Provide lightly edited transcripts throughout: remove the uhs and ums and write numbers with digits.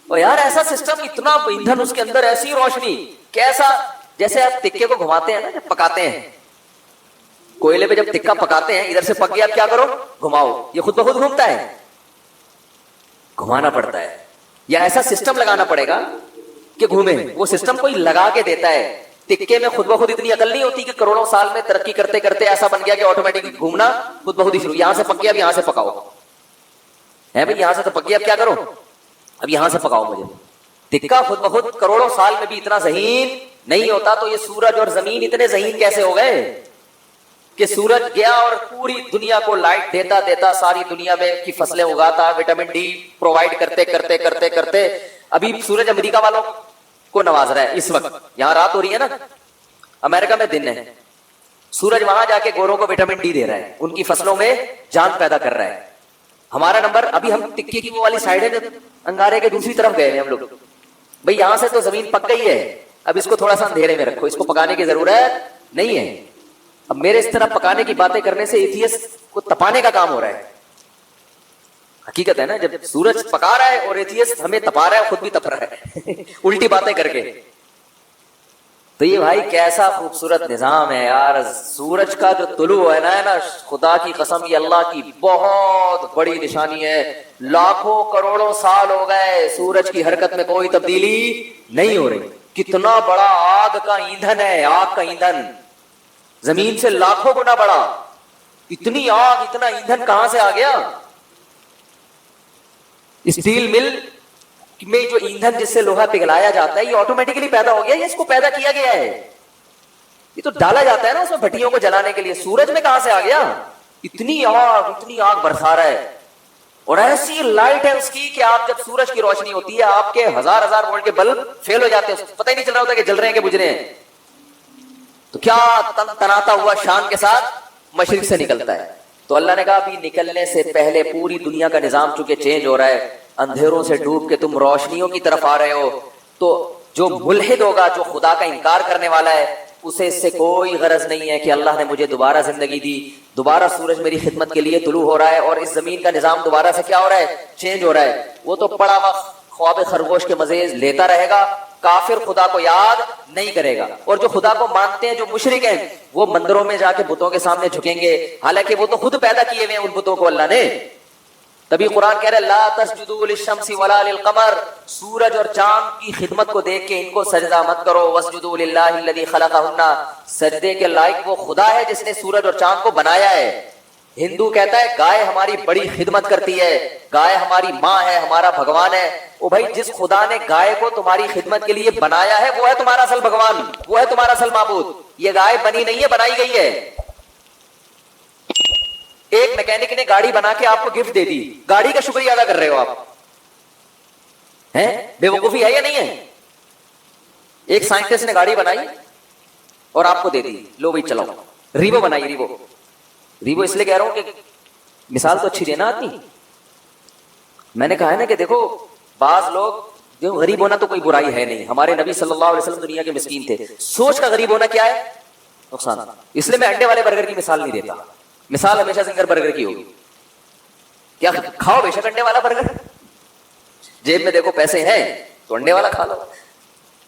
اور یار ایسا سسٹم، اتنا ایندھن اس کے اندر، ایسی روشنی، کیسا، جیسے آپ تکے کو گھماتے ہیں نا جب پکاتے ہیں، کوئلے پہ جب تکا پکاتے ہیں، ادھر سے پک گیا، آپ کیا کرو، گھماؤ، یہ خود بخود گھومتا ہے؟ گھمانا پڑتا ہے، یا ایسا سسٹم لگانا پڑے گا کہ گھومے. وہ سسٹم کوئی لگا کے دیتا ہے. تکے میں خود بخود اتنی عقل نہیں ہوتی کہ کروڑوں سال میں ترقی کرتے کرتے ایسا بن گیا کہ آٹومیٹکلی گھومنا خود بخود ہی شروع. یہاں سے پک گیا، اب یہاں سے پکاؤ ہے بھائی، یہاں سے تو پک گیا، اب کیا کرو، اب یہاں سے پکاؤ مجھے. تکا خود بخود کروڑوں سال میں بھی اتنا ذہین نہیں ہوتا، تو یہ سورج اور زمین اتنے ذہین کیسے ہو گئے کہ سورج گیا اور پوری دنیا کو لائٹ دیتا دیتا ساری دنیا میں کی فصلیں اگاتا، وٹامن ڈی پرووائڈ کرتے کرتے کرتے کرتے ابھی سورج امریکہ والوں کو نواز رہا ہے. اس وقت یہاں رات ہو رہی ہے نا، امریکہ میں دن ہے، سورج وہاں جا کے گوروں کو وٹامن ڈی دے رہا ہے، ان کی فصلوں میں جان پیدا کر رہا ہے. ہمارا نمبر ابھی، ہم تکے کی وہ والی سائڈ ہے، انگارے کے دوسری طرف گئے ہیں ہم لوگ. بھئی یہاں سے تو زمین پک گئی ہے، اب اس کو تھوڑا سا اندھیرے میں رکھو، اس کو پکانے کی ضرورت نہیں ہے. اب میرے اس طرح پکانے کی باتیں کرنے سے ایتھیسٹ کو تپانے کا کام ہو رہا ہے. حقیقت ہے نا، جب سورج پکا رہا ہے اور ایتھیسٹ ہمیں تپا رہا ہے، خود بھی تپ رہا ہے الٹی باتیں کر کے. تو یہ بھائی کیسا خوبصورت نظام ہے یار. سورج کا جو طلوع ہے نا، خدا کی قسم یہ اللہ کی بہت بڑی نشانی ہے. لاکھوں کروڑوں سال ہو گئے سورج کی حرکت میں کوئی تبدیلی نہیں ہو رہی. کتنا بڑا آگ کا ایندھن ہے، آگ کا ایندھن زمین سے لاکھوں گنا بڑا. اتنی آگ، اتنا ایندھن کہاں سے آ گیا؟ اسٹیل مل میں جو ایندھن جس سے لوہا پگھلایا جاتا ہے، یہ آٹومیٹکلی پیدا ہو گیا، یہ اس کو پیدا کیا گیا ہے، یہ تو ڈالا جاتا ہے نا اس میں بھٹیوں کو جلانے کے لیے. سورج میں کہاں سے آ گیا؟ اتنی آگ برسا رہا ہے، اور ایسی لائٹ ہے اس کی کہ آپ جب سورج کی روشنی ہوتی ہے، آپ کے ہزار وولٹ کے بلب فیل ہو جاتے ہیں، پتہ ہی نہیں چل رہا ہوتا کہ جل رہے ہیں کہ بجھ رہے ہیں. تو کیا تناتا ہوا شان کے ساتھ مشرق سے نکلتا ہے. تو اللہ نے کہا ابھی نکلنے سے پہلے پوری دنیا کا نظام چونکہ چینج ہو رہا ہے، اندھیروں سے ڈوب کے تم روشنیوں کی طرف آ رہے ہو. تو جو ملحد ہوگا، جو خدا کا انکار کرنے والا ہے، اسے اس سے کوئی غرض نہیں ہے کہ اللہ نے مجھے دوبارہ زندگی دی، دوبارہ سورج میری خدمت کے لیے طلوع ہو رہا ہے اور اس زمین کا نظام دوبارہ سے کیا ہو رہا ہے، چینج ہو رہا ہے. وہ تو پڑا وقت خواب خرگوش کے مزے لیتا رہے گا. کافر خدا کو یاد نہیں کرے گا، اور جو خدا کو مانتے ہیں، جو مشرک ہیں، وہ مندروں میں جا کے بتوں کے سامنے جھکیں گے، حالانکہ وہ تو خود پیدا کیے ہوئے ہیں ان بتوں کو اللہ نے. تبھی قرآن کہہ رہا ہے لا تسجدوا للشمس ولا للقمر، سورج اور چاند کی خدمت کو دیکھ کے ان کو سجدہ مت کرو. واسجدوا للہ الذی خلقہن، سجدے کے لائق وہ خدا ہے جس نے سورج اور چاند کو بنایا ہے. ہندو کہتا ہے گائے ہماری بڑی خدمت کرتی ہے، گائے ہماری ماں ہے، ہمارا بھگوان ہے. او بھائی، جس خدا نے گائے کو تمہاری خدمت کے لیے بنایا ہے، وہ ہے تمہارا اصل بھگوان، وہ ہے تمہارا اصل معبود. یہ گائے بنی نہیں ہے، بنائی گئی ہے. ایک میکینک نے گاڑی بنا کے آپ کو گفٹ دے دی، گاڑی کا شکریہ ادا کر رہے ہو آپ، ہیں؟ بے وقوفی ہے یا نہیں ہے؟ ایک سائنٹسٹ نے گاڑی بنائی اور آپ کو دے دی، لو بھائی چلاؤ. ریوو بنائی، ریوو اس لیے کہہ رہا ہوں کہ مثال تو اچھی دینا آتی. میں نے کہا ہے نا کہ دیکھو بعض لوگ جو غریب ہونا تو کوئی برائی ہے نہیں، ہمارے نبی صلی اللہ علیہ وسلم دنیا کے مسکین تھے. سوچ کا غریب ہونا کیا ہے؟ نقصان. اس لیے میں انڈے والے برگر کی مثال نہیں دیتا، مثال ہمیشہ زنگر برگر کی ہوگی. کیا کھاؤ بے شک انڈے والا برگر، جیب میں دیکھو پیسے ہیں تو انڈے والا کھا لو،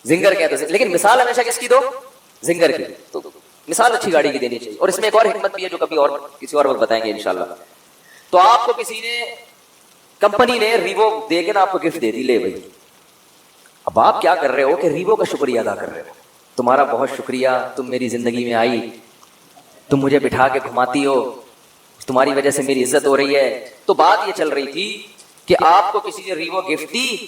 زنگر کہتے ہیں، لیکن مثال ہمیشہ کس کی دو؟ زنگر کی. تو مثال اچھی گاڑی کی دینی چاہیے. اور اس میں ایک اور حکمت بھی ہے جو کبھی اور کسی اور وقت بتائیں گے انشاءاللہ. تو آپ کو کسی نے، کمپنی نے ریوو دے کے نا آپ کو گفٹ دے دی، لے بھائی. اب آپ کیا کر رہے ہو کہ ریوو کا شکریہ ادا کر رہے ہو، تمہارا بہت شکریہ، تم میری زندگی میں آئی، تم مجھے بٹھا کے گھماتی ہو، تمہاری وجہ سے میری عزت ہو رہی ہے. تو بات یہ چل رہی تھی کہ آپ کو کسی نے ریوو گفٹ دی،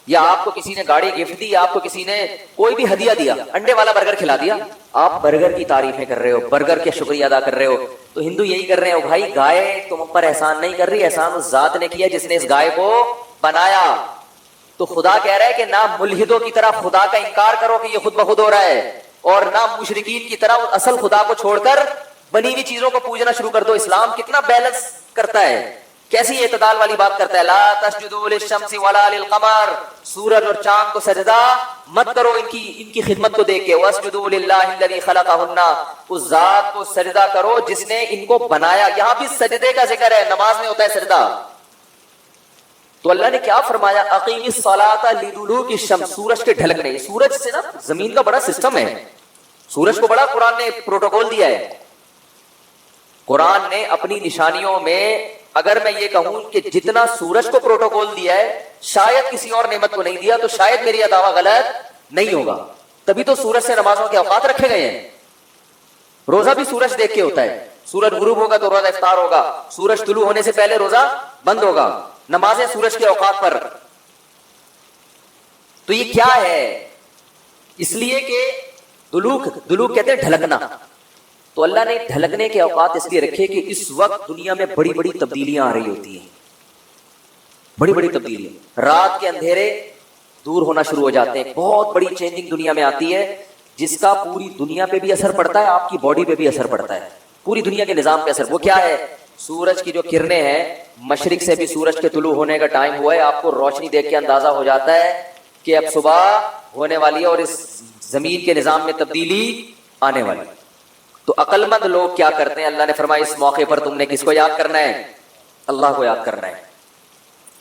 یا آپ کو کسی نے گاڑی گفٹ دی، آپ کو کسی نے کوئی بھی ہدیہ دیا، انڈے والا برگر کھلا دیا، آپ برگر کی تعریفیں کر رہے ہو، برگر کے شکریہ ادا کر رہے ہو. تو ہندو یہی کر رہے ہو، بھائی گائے تم پر احسان نہیں کر رہی، احسان اس ذات نے کیا جس نے اس گائے کو بنایا. تو خدا کہہ رہا ہے کہ نہ ملحدوں کی طرح خدا کا انکار کرو کہ یہ خود بخود ہو رہا ہے، اور نہ مشرکین کی طرح اصل خدا کو چھوڑ کر بنی ہوئی چیزوں کو پوجنا شروع کر دو. اسلام کتنا بیلنس کرتا ہے، کیسی اعتدال والی بات کرتا ہے. لا تسجدوا للشمس ولا للقمر، سورج اور چاند کو سجدہ مت کرو ان کی خدمت کو دیکھ کے. واسجدوا للہ الذی خلقہن، اس ذات کو سجدہ کرو جس نے ان کو بنایا. یہاں بھی سجدے کا ذکر ہے، نماز میں ہوتا ہے سجدہ. تو اللہ نے کیا فرمایا؟ اقیم الصلاۃ لدلوک الشمس، سورج کے ڈھلکنے. سورج سے نا زمین کا بڑا سسٹم ہے. سورج کو بڑا قرآن نے پروٹوکول دیا ہے. قرآن نے اپنی نشانیوں میں اگر میں یہ کہوں کہ جتنا سورج کو پروٹوکول دیا ہے شاید کسی اور نعمت کو نہیں دیا تو شاید میری یہ دعویٰ غلط نہیں ہوگا. تبھی تو سورج سے نمازوں کے اوقات رکھے گئے ہیں. روزہ بھی سورج دیکھ کے ہوتا ہے. سورج غروب ہوگا تو روزہ افطار ہوگا, سورج طلوع ہونے سے پہلے روزہ بند ہوگا, نمازیں سورج کے اوقات پر. تو یہ کیا ہے؟ اس لیے کہ دلوک کہتے ہیں ڈھلکنا. تو اللہ نے ڈھلکنے کے اوقات اس لیے رکھے کہ اس وقت دنیا میں بڑی بڑی تبدیلیاں آ رہی ہوتی ہیں, بڑی بڑی تبدیلیاں. رات کے اندھیرے دور ہونا شروع ہو جاتے ہیں, بہت بڑی چینجنگ دنیا میں آتی ہے جس کا پوری دنیا پہ بھی اثر پڑتا ہے, آپ کی باڈی پہ بھی اثر پڑتا ہے, پوری دنیا کے نظام پہ اثر. وہ کیا ہے؟ سورج کی جو کرنیں ہیں, مشرق سے بھی سورج کے طلوع ہونے کا ٹائم ہوا ہے, آپ کو روشنی دیکھ کے اندازہ ہو جاتا ہے کہ اب صبح ہونے والی ہے اور اس زمین کے نظام میں تبدیلی آنے والی. تو عقل مند لوگ کیا کرتے ہیں؟ اللہ نے فرمایا اس موقع پر تم نے کس کو یاد کرنا ہے؟ اللہ کو یاد کرنا ہے.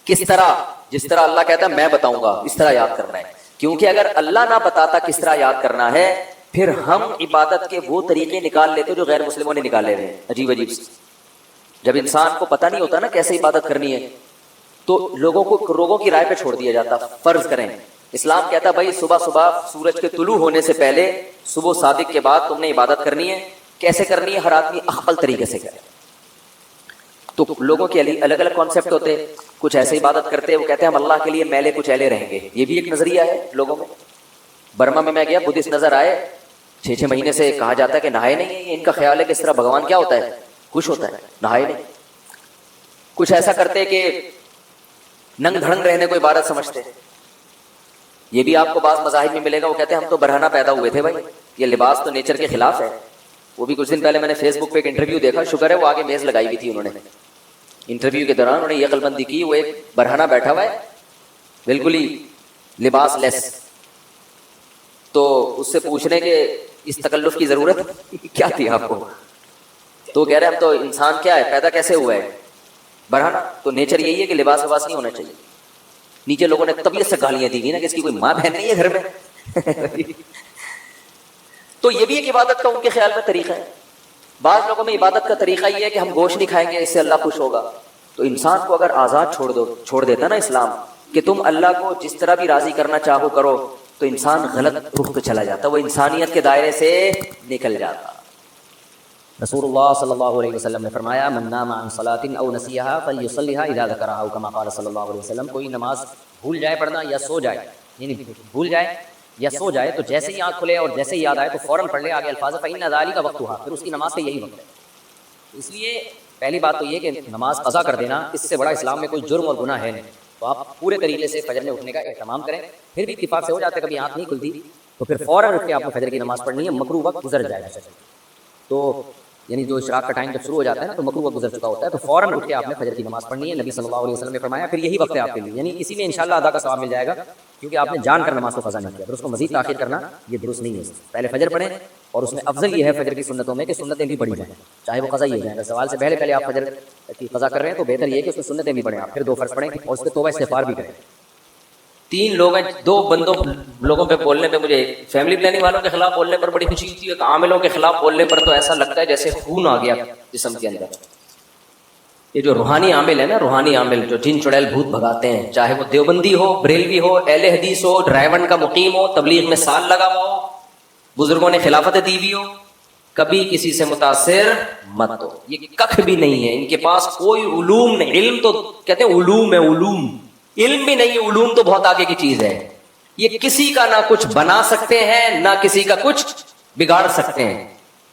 کس طرح؟ جس طرح اللہ کہتا ہے میں بتاؤں گا اس طرح یاد کرنا ہے. کیونکہ اگر اللہ نہ بتاتا کس طرح یاد کرنا ہے پھر ہم عبادت کے وہ طریقے نکال لیتے جو غیر مسلموں نے نکالے ہوئے ہیں, عجیب عجیب سے. جب انسان کو پتہ نہیں ہوتا نا کیسے عبادت کرنی ہے تو لوگوں کی رائے پہ چھوڑ دیا جاتا. فرض کریں اسلام کہتا بھائی صبح سورج کے طلوع ہونے سے پہلے صبح صادق کے بعد تم نے عبادت کرنی ہے. کیسے کرنی ہے؟ ہر آدمی اخبل طریقے سے کرے. تو لوگوں کے الگ الگ کانسیپٹ ہوتے. کچھ ایسے عبادت کرتے ہیں, وہ کہتے ہیں ہم اللہ کے لیے میلے کچیلے رہیں گے. یہ بھی ایک نظریہ ہے لوگوں میں. برما میں گیا, بدھسٹ نظر آئے, 6 مہینے سے کہا جاتا ہے کہ نہائے نہیں. ان کا خیال ہے کہ اس طرح بھگوان کیا ہوتا ہے؟ خوش ہوتا ہے, نہائے نہیں. کچھ ایسا کرتے کہ ننگ دھڑنگ رہنے کو عبادت سمجھتے. یہ بھی آپ کو بعض مذاہب میں ملے گا, وہ کہتے ہیں ہم تو برہنہ پیدا ہوئے تھے بھائی, یہ لباس تو نیچر کے خلاف ہے. وہ بھی کچھ دن پہلے میں نے فیس بک پہ ایک انٹرویو دیکھا, شکر ہے وہ آگے میز لگائی ہوئی تھی انہوں نے. انٹرویو کے دوران انہوں نے یہ عقل بندی کی, وہ ایک برہنہ بیٹھا ہوا ہے بالکل ہی لباس لیس. تو اس سے پوچھنے کے اس تکلف کی ضرورت کیا تھی آپ کو؟ تو کہہ رہے ہم تو انسان کیا ہے, پیدا کیسے ہوا ہے؟ برہنہ. تو نیچر یہی ہے کہ لباس وباس نہیں ہونا چاہیے. نیچے لوگوں نے طبیعت سے گالیاں دی نا کہ اس کی کوئی ماں بہن نہیں ہے گھر میں. تو یہ بھی ایک عبادت کا ان کے خیال میں طریقہ ہے. بعض لوگوں میں عبادت کا طریقہ یہ ہے کہ ہم گوشت نہیں کھائیں گے, اس سے اللہ خوش ہوگا. تو انسان کو اگر آزاد چھوڑ دیتا نا اسلام کہ تم اللہ کو جس طرح بھی راضی کرنا چاہو کرو, تو انسان غلط رخ پہ چلا جاتا, وہ انسانیت کے دائرے سے نکل جاتا. رسول اللہ صلی اللہ علیہ وسلم نے فرمایا من نام عن صلاۃ او نسیھا فلیصلیھا اذا ذکرھا, او کما قال صلی اللہ علیہ وسلم, کوئی نماز بھول جائے پڑھنا یا سو جائے, یعنی بھول جائے یا سو جائے تو جیسے ہی آنکھ کھلے اور جیسے ہی یاد آئے تو فوراً پڑھ لے. آگے الفاظ فإن ذلک وقتھا, پھر اس کی نماز کا یہی وقت ہے. اس لیے پہلی بات تو یہ کہ نماز قضا کر دینا اس سے بڑا اسلام میں کوئی جرم اور گناہ ہے نہیں. تو آپ پورے طریقے سے فجر میں اٹھنے کا اہتمام کریں. پھر بھی اتفاق سے ہو جاتا ہے کبھی آنکھ نہیں کھلتی تو پھر فوراً اٹھ کے آپ نے فجر کی نماز پڑھنی ہے, مکروہ وقت گزر جائے گا. تو یعنی جو اشراق کا ٹائم جب شروع ہو جاتا ہے نا تو مکروہ وقت گزر چکا ہوتا ہے, تو فوراً اٹھ کے آپ نے فجر کی نماز پڑھنی ہے. نبی صلی اللہ علیہ وسلم نے فرمایا پھر یہی وقت ہے آپ کے لیے, یعنی اسی میں انشاءاللہ ادا کا ثواب مل جائے گا, کیونکہ آپ نے جان کر نماز کو قضا نہیں کیا. پھر اس کو مزید تاخیر کرنا یہ درست نہیں ہے. پہلے فجر پڑھیں, اور اس میں افضل یہ ہے فجر کی سنتوں میں کہ سنتیں بھی پڑھی جائیں, چاہے وہ قضا ہی ہو جائے. سوال سے پہلے آپ فجر کی قضا کر رہے ہیں تو بہتر یہ ہے کہ اس میں سنتیں بھی پڑھیں, آپ پھر 2 فرض پڑھیں اور اس پہ توبہ استغفار بھی کریں. 3 لوگ ہیں, 2 لوگوں پہ بولنے پہ مجھے فیملی پلاننگ والوں کے خلاف بولنے پر بڑی خوشی ہوتی ہے, عاملوں کے خلاف بولنے پر تو ایسا لگتا ہے جیسے خون آ گیا جسم کے اندر. یہ جو روحانی عامل ہے نا, روحانی عامل جو جن چڑیل بھوت بھگاتے ہیں, چاہے وہ دیوبندی ہو, بریلوی ہو, اہل حدیث ہو, ڈرائیون کا مقیم ہو, تبلیغ میں سال لگا ہوا ہو, بزرگوں نے خلافت دی ہوئی ہو, کبھی کسی سے متاثر مت ہو. یہ کخ بھی نہیں ہے ان کے پاس, کوئی علوم نہیں. علم تو کہتے ہیں علوم ہے, علوم, علم بھی نہیں ہے. علوم تو بہت آگے کی چیز ہے. یہ کسی کا نہ کچھ بنا سکتے ہیں نہ کسی کا کچھ بگاڑ سکتے ہیں.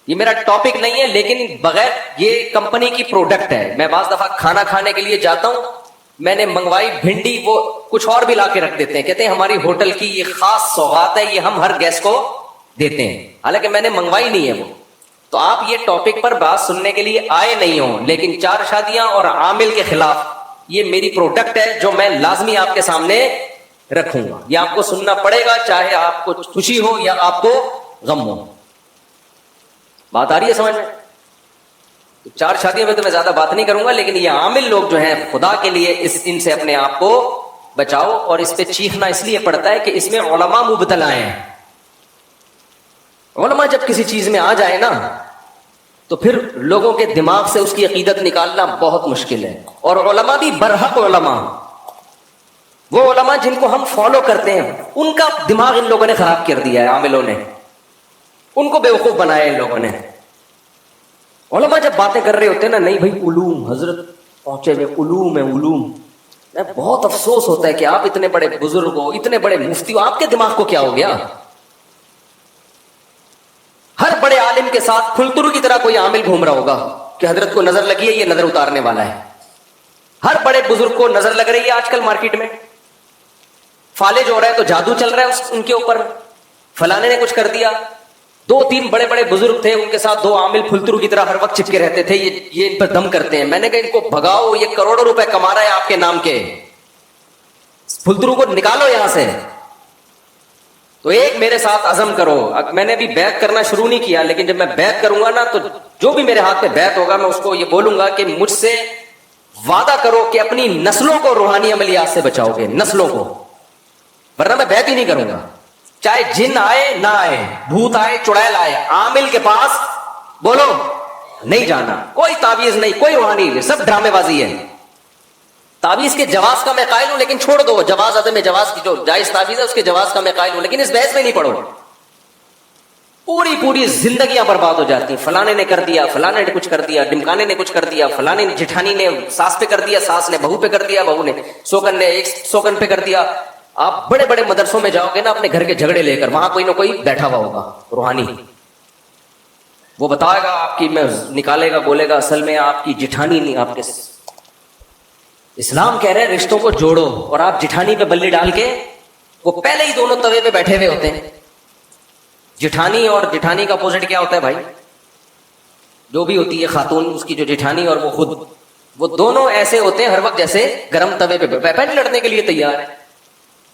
یہ میرا ٹاپک نہیں ہے, لیکن بغیر یہ کمپنی کی پروڈکٹ ہے. میں بعض دفعہ کھانا کھانے کے لیے جاتا ہوں, میں نے منگوائی بھنڈی, وہ کچھ اور بھی لا کے رکھ دیتے ہیں, کہتے ہیں ہماری ہوٹل کی یہ خاص سوغات ہے, یہ ہم ہر گیسٹ کو دیتے ہیں, حالانکہ میں نے منگوائی نہیں ہے وہ. تو آپ یہ ٹاپک پر بات سننے کے لیے آئے نہیں ہوں, لیکن 4 شادیاں اور عامل کے خلاف یہ میری پروڈکٹ ہے جو میں لازمی آپ کے سامنے رکھوں گا. یہ آپ کو سننا پڑے گا, چاہے آپ کو خوشی ہو یا آپ کو غم ہو. بات آ رہی ہے سمجھ میں؟ تو 4 شادیوں میں تو میں زیادہ بات نہیں کروں گا، لیکن یہ عامل لوگ جو ہیں خدا کے لیے ان سے اپنے آپ کو بچاؤ. اور اس پہ چیخنا اس لیے پڑتا ہے کہ اس میں علماء مبتلا ہیں. علماء جب کسی چیز میں آ جائے نا تو پھر لوگوں کے دماغ سے اس کی عقیدت نکالنا بہت مشکل ہے. اور علماء بھی برحق علماء، وہ علماء جن کو ہم فالو کرتے ہیں، ان کا دماغ ان لوگوں نے خراب کر دیا ہے. عاملوں نے ان کو بیوقوف بنایا ان لوگوں نے. علماء جب باتیں کر رہے ہوتے ہیں نا، نہیں بھائی علوم، حضرت پہنچے ہوئے علوم ہے علوم، بہت افسوس ہوتا ہے کہ آپ اتنے بڑے بزرگ ہو، اتنے بڑے مفتی ہو، آپ کے دماغ کو کیا ہو گیا؟ ہر بڑے عالم کے ساتھ پھلترو کی طرح کوئی عامل گھوم رہا ہوگا کہ حضرت کو نظر لگی ہے، یہ نظر اتارنے والا ہے. ہر بڑے بزرگ کو نظر لگ رہی ہے. آج کل مارکیٹ میں فالج ہو رہا ہے تو جادو چل رہا ہے ان کے اوپر، فلانے نے کچھ کر دیا. 2-3 بڑے بڑے بزرگ تھے، ان کے ساتھ 2 عامل پھلترو کی طرح ہر وقت چپکے رہتے تھے، یہ ان پر دم کرتے ہیں. میں نے کہا ان کو بھگاؤ، یہ کروڑوں روپے کما رہا ہے آپ کے نام کے، پھلترو کو نکالو یہاں سے. تو ایک میرے ساتھ عزم کرو. میں نے ابھی بیعت کرنا شروع نہیں کیا، لیکن جب میں بیعت کروں گا نا تو جو بھی میرے ہاتھ پہ بیعت ہوگا میں اس کو یہ بولوں گا کہ مجھ سے وعدہ کرو کہ اپنی نسلوں کو روحانی عملیات سے بچاؤ گے، نسلوں کو، ورنہ میں بیعت ہی نہیں کروں گا. چاہے جن آئے نہ آئے، بھوت آئے چڑیل آئے، عامل کے پاس بولو نہیں جانا. کوئی تعویذ نہیں، کوئی روحانی، سب ڈرامے بازی ہے. تعویذ کے جواز کا میں قائل ہوں، لیکن چھوڑ دو جواز، عدم جواز کی جو جائز تعویذ ہے اس کے جواز کا میں قائل ہوں، لیکن اس بحث میں نہیں پڑھو. پوری زندگیاں برباد ہو جاتی ہیں. فلانے نے کر دیا، فلانے نے کچھ کر دیا، ڈمکانے نے کچھ کر دیا، فلانے نے جٹھانی نے ساس پہ کر دیا، ساس نے بہو پہ کر دیا، بہو نے سوکن نے ایک سوکن پہ کر دیا. آپ بڑے بڑے مدرسوں میں جاؤ گے نا اپنے گھر کے جھگڑے لے کر، وہاں کوئی نہ کوئی بیٹھا ہوا ہوگا روحانی، وہ بتائے گا آپ کی، میں نکالے گا، بولے گا اصل میں آپ کی جٹھانی نہیں، آپ کے اسلام کہہ رہے ہیں رشتوں کو جوڑو، اور آپ جٹھانی پہ بلی ڈال کے، وہ پہلے ہی دونوں توے پہ بیٹھے ہوئے ہوتے ہیں. جٹھانی اور جٹھانی کا اپوزٹ کیا ہوتا ہے بھائی؟ جو بھی ہوتی ہے خاتون، اس کی جو جٹھانی اور وہ خود، وہ دونوں ایسے ہوتے ہیں ہر وقت جیسے گرم توے پہ پہلے لڑنے کے لیے تیار ہے.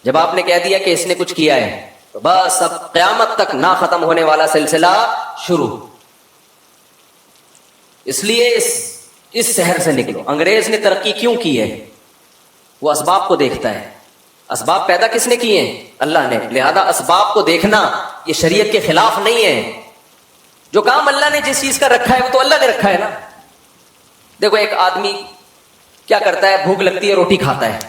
جب آپ نے کہہ دیا کہ اس نے کچھ کیا ہے تو بس اب قیامت تک نہ ختم ہونے والا سلسلہ شروع. اس لیے اس شہر سے نکلو. انگریز نے ترقی کیوں کی ہے؟ وہ اسباب کو دیکھتا ہے. اسباب پیدا کس نے کیے ہیں؟ اللہ نے. لہذا اسباب کو دیکھنا یہ شریعت کے خلاف نہیں ہے. جو کام اللہ نے جس چیز کا رکھا ہے وہ تو اللہ نے رکھا ہے نا. دیکھو ایک آدمی کیا کرتا ہے، بھوک لگتی ہے روٹی کھاتا ہے.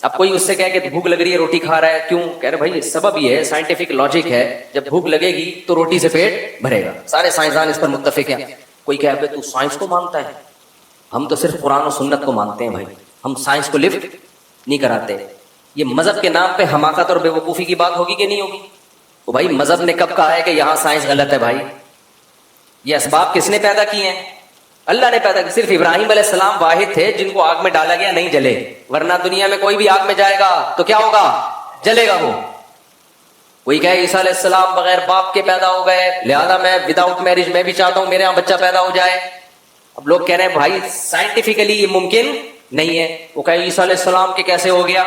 اب کوئی اس سے کہے کہ بھوک لگ رہی ہے روٹی کھا رہا ہے کیوں؟ کہہ رہے بھائی سبب یہ ہے، سائنٹیفک لاجک ہے، جب بھوک لگے گی تو روٹی سے پیٹ بھرے گا. سارے سائنسدان اس پر متفق ہیں. کوئی کہے تو سائنس کو مانتا ہے؟ ہم تو صرف قرآن و سنت کو مانتے ہیں بھائی، ہم سائنس کو لفٹ نہیں کراتے. یہ مذہب کے نام پہ حماقت اور بے وقوفی کی بات ہوگی کہ نہیں ہوگی؟ تو بھائی مذہب نے کب کہا ہے کہ یہاں سائنس غلط ہے؟ بھائی یہ اسباب کس نے پیدا کیے ہیں؟ اللہ نے پیدا کیا. صرف ابراہیم علیہ السلام واحد تھے جن کو آگ میں ڈالا گیا نہیں جلے، ورنہ دنیا میں کوئی بھی آگ میں جائے گا تو کیا ہوگا؟ جلے گا. وہ کوئی کہے عیسیٰ علیہ السلام بغیر باپ کے پیدا ہو گئے، لہذا میں وداؤٹ میرج میں بھی چاہتا ہوں میرے یہاں بچہ پیدا ہو جائے. اب لوگ کہہ رہے ہیں بھائی سائنٹیفکلی یہ ممکن نہیں ہے. وہ کہے عیسیٰ علیہ السلام کے کیسے ہو گیا،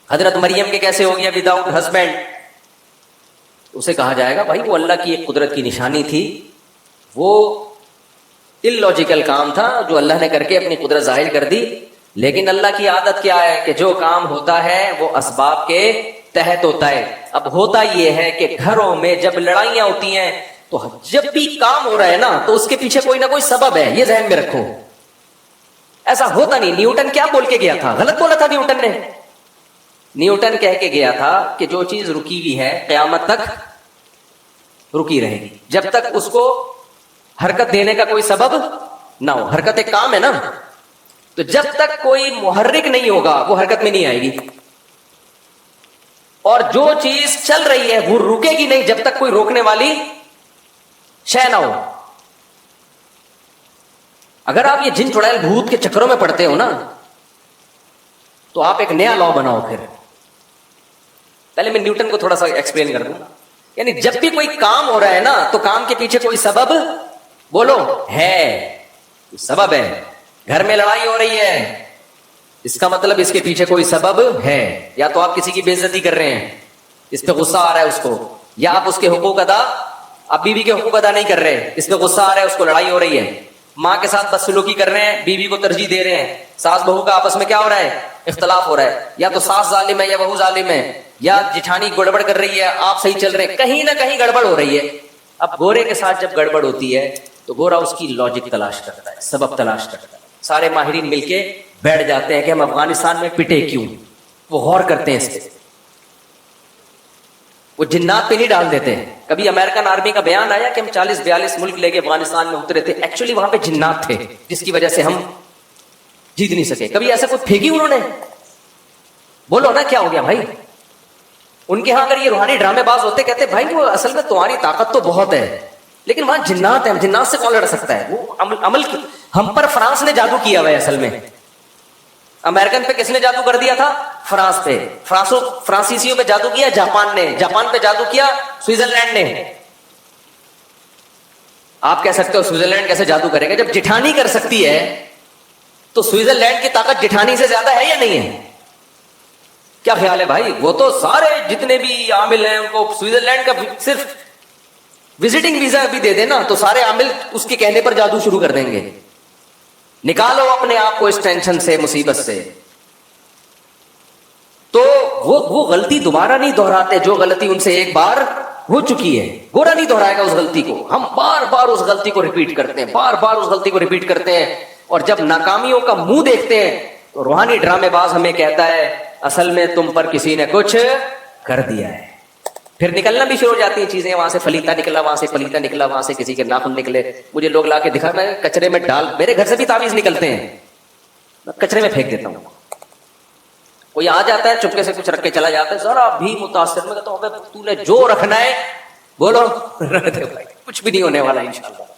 حضرت مریم کے کیسے ہو گیا وداؤٹ ہسبینڈ؟ اسے کہا جائے گا بھائی وہ اللہ کی ایک قدرت کی نشانی تھی، وہ اللاجیکل کام تھا جو اللہ نے کر کے اپنی قدرت ظاہر کر دی. لیکن اللہ کی عادت کیا ہے کہ جو کام ہوتا ہے وہ اسباب کے تحت ہوتا ہے. اب ہوتا یہ ہے کہ گھروں میں جب لڑائیاں ہوتی ہیں تو جب بھی کام ہو رہا ہے نا تو اس کے پیچھے کوئی نہ کوئی سبب ہے، یہ ذہن میں رکھو. ایسا ہوتا نہیں. نیوٹن کیا بول کے گیا تھا؟ غلط بولا تھا نیوٹن نے. نیوٹن کہہ کے گیا تھا کہ جو چیز رکی ہوئی ہے قیامت تک رکی رہے گی، جب تک اس کو حرکت دینے کا کوئی سبب نہ ہو. حرکت ایک کام ہے نا، تو جب تک کوئی محرک نہیں ہوگا وہ حرکت میں نہیں آئے گی. اور جو چیز چل رہی ہے وہ رکے گی نہیں جب تک کوئی روکنے والی شے نہ ہو. اگر آپ یہ جن چڑیل بھوت کے چکروں میں پڑتے ہو نا تو آپ ایک نیا لا بناؤ. پھر پہلے میں نیوٹن کو تھوڑا سا ایکسپلین کر دوں. یعنی جب بھی کوئی کام ہو رہا ہے نا تو کام کے پیچھے کوئی سبب بولو ہے، سبب ہے. گھر میں لڑائی ہو رہی ہے، اس کا مطلب اس کے پیچھے کوئی سبب ہے. یا تو آپ کسی کی بے عزتی کر رہے ہیں، اس پہ غصہ آ رہا ہے اس کو، یا آپ اس کے حقوق ادا آپ بیوی کے حقوق ادا نہیں کر رہے, اس پہ غصہ آ رہا ہے, اس کو لڑائی ہو رہی ہے, ماں کے ساتھ بدسلوکی کر رہے ہیں, بیوی کو ترجیح دے رہے ہیں, ساس بہو کا آپس میں کیا ہو رہا ہے, اختلاف ہو رہا ہے, یا تو ساس ظالم ہے یا بہو ظالم ہے, یا جٹھانی گڑبڑ کر رہی ہے, آپ صحیح چل رہے ہیں, کہیں نہ کہیں گڑبڑ ہو رہی ہے. اب گورے کے ساتھ جب گڑبڑ ہوتی ہے تو گورا اس کی لاجک تلاش کرتا ہے, سبب تلاش کرتا ہے. سارے ماہرین مل کے بیٹھ جاتے ہیں کہ ہم افغانستان میں پٹے کیوں, وہ غور کرتے ہیں اس پہ, وہ جنات پہ نہیں ڈال دیتے ہیں. کبھی امریکن آرمی کا بیان آیا کہ ہم 40-42 ملک لے کے افغانستان میں اترے تھے, ایکچولی وہاں پہ جنات تھے جس کی وجہ سے ہم جیت نہیں سکے. کبھی ایسا کوئی پھینکی انہوں نے؟ بولو نا کیا ہو گیا بھائی. ان کے ہاں اگر یہ روحانی ڈرامے باز ہوتے, کہتے بھائی وہ اصل میں تمہاری طاقت تو بہت ہے لیکن وہاں جنات ہیں, جنات سے کون لڑ سکتا ہے. وہ عمل ہم پر فرانس نے جادو کیا ہوا ہے. اصل میں امریکن پہ کس نے جادو کر دیا تھا؟ فرانس پہ. فرانسیسیوں پہ جادو کیا جاپان نے, جاپان پہ جادو کیا سوئٹزرلینڈ نے. آپ کہہ سکتے ہو سوئٹزرلینڈ کیسے جادو کرے گا, جب جٹھانی کر سکتی ہے تو سوئٹزرلینڈ کی طاقت جٹھانی سے زیادہ ہے یا نہیں ہے؟ کیا خیال ہے بھائی؟ وہ تو سارے جتنے بھی عامل ہیں ان کو سوئٹزرلینڈ کا صرف وزٹنگ ویزا بھی دے دینا تو سارے عامل اس کے کہنے پر جادو شروع کر دیں گے. نکالو اپنے آپ کو اس ٹینشن سے, مصیبت سے. تو وہ غلطی دوبارہ نہیں دہراتے جو غلطی ان سے ایک بار ہو چکی ہے. گورا نہیں دہرائے گا اس غلطی کو. ہم بار بار اس غلطی کو ریپیٹ کرتے ہیں, بار بار اس غلطی کو ریپیٹ کرتے ہیں, اور جب ناکامیوں کا منہ دیکھتے ہیں تو روحانی ڈرامے باز ہمیں کہتا ہے اصل میں تم پر کسی نے کچھ کر دیا ہے. پھر نکلنا بھی شروع ہو جاتی ہیں چیزیں, وہاں سے فلیتا نکلا, وہاں سے پلیتا نکلا, وہاں سے کسی کے ناخن نکلے. مجھے لوگ لا کے دکھا, میں کچرے میں ڈال, میرے گھر سے بھی تعویذ نکلتے ہیں, میں کچرے میں پھینک دیتا ہوں. کوئی آ جاتا ہے چپکے سے کچھ رکھ کے چلا جاتا ہے, ذرا بھی متاثر, میں کہتا ہوں تو نے جو رکھنا ہے بولو, رکھ دے بھائی, کچھ بھی نہیں ہونے والا انشاءاللہ.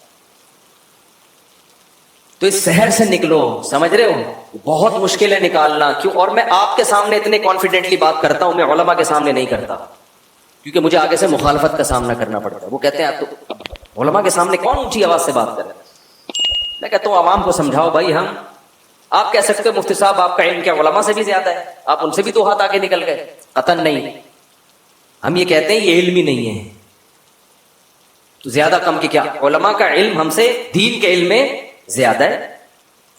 تو اس شہر سے نکلو, سمجھ رہے ہو, بہت مشکل ہے نکالنا. کیوں؟ اور میں آپ کے سامنے اتنے کانفیڈنٹلی بات کرتا ہوں, میں علماء کے سامنے نہیں کرتا, کیونکہ مجھے آگے سے مخالفت کا سامنا کرنا پڑتا ہے. وہ کہتے ہیں آپ تو علماء کے سامنے کون اونچی آواز سے بات کر رہے ہیں. میں کہتا ہوں عوام کو سمجھاؤ بھائی. ہم, آپ کہہ سکتے ہو مفتی صاحب آپ کا علم کیا علماء سے بھی زیادہ ہے, آپ ان سے بھی 2 ہاتھ آگے نکل گئے. قطعاً نہیں. ہم یہ کہتے ہیں یہ علم ہی نہیں ہے, تو زیادہ کم کی کیا, علماء کا علم ہم سے دین کے علم میں زیادہ ہے.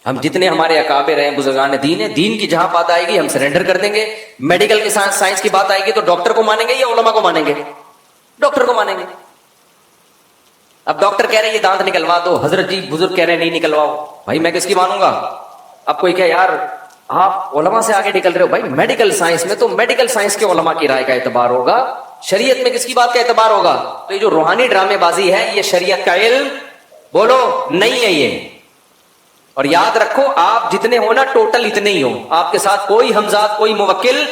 ہم جتنے ہمارے اکابر ہیں, بزرگان دین ہیں, دین کی جہاں بات آئے گی ہم سرنڈر کر دیں گے. میڈیکل کی سائنس کی بات آئے گی تو ڈاکٹر کو مانیں گے یا علماء کو مانیں گے؟ ڈاکٹر کو مانیں گے. اب ڈاکٹر کہہ رہے ہیں یہ دانت نکلوا دو, حضرت جی بزرگ کہہ رہے ہیں نہیں نکلواؤ, بھائی میں کس کی مانوں گا؟ اب کوئی کہ یار آپ علماء سے آگے نکل رہے ہو, بھائی میڈیکل سائنس میں تو میڈیکل سائنس کے علماء کی رائے کا اعتبار ہوگا, شریعت میں کس کی بات کا اعتبار ہوگا؟ تو یہ جو روحانی ڈرامے بازی ہے یہ شریعت کا علم بولو نہیں ہے یہ. اور یاد رکھو آپ جتنے ہو نا ٹوٹل اتنے ہی ہو, آپ کے ساتھ کوئی ہمزاد, کوئی موکل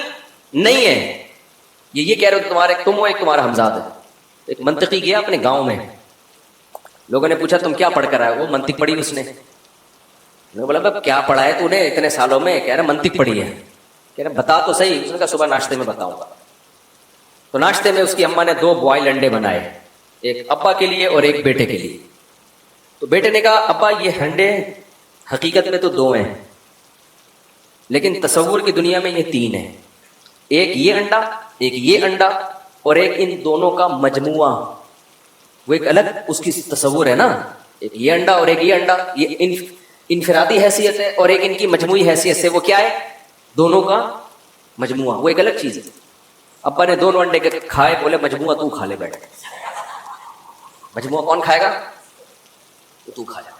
نہیں ہے. یہ کہہ رہے ہو تمہارے, تم ہو ایک تمہارا ہمزاد ہے. ایک منطقی گیا اپنے گاؤں میں, لوگوں نے پوچھا تم کیا پڑھ کر آئے؟ وہ منطق پڑھی اس نے. بولا بھائی کیا پڑھا ہے تو نے اتنے سالوں میں؟ کہہ رہا منطق پڑھی ہے. کہہ رہا بتا تو صحیح. اس نے کہا صبح ناشتے میں بتاؤں گا. تو ناشتے میں اس کی اماں نے 2 بوائل انڈے بنائے, ایک ابا کے لیے اور ایک بیٹے کے لیے. تو بیٹے نے کہا ابا یہ انڈے حقیقت میں تو 2 ہیں لیکن تصور کی دنیا میں یہ 3 ہیں. ایک یہ انڈا, ایک یہ انڈا, اور ایک ان دونوں کا مجموعہ. وہ ایک الگ اس کی تصور ہے نا, ایک یہ انڈا اور ایک یہ انڈا, یہ انفرادی حیثیت ہے, اور ایک ان کی مجموعی حیثیت سے وہ کیا ہے؟ دونوں کا مجموعہ. وہ ایک الگ چیز ہے. ابا نے 2 انڈے کھائے, بولے مجموعہ تو کھا لے, بیٹھ. مجموعہ کون کھائے گا؟ تو کھا جا.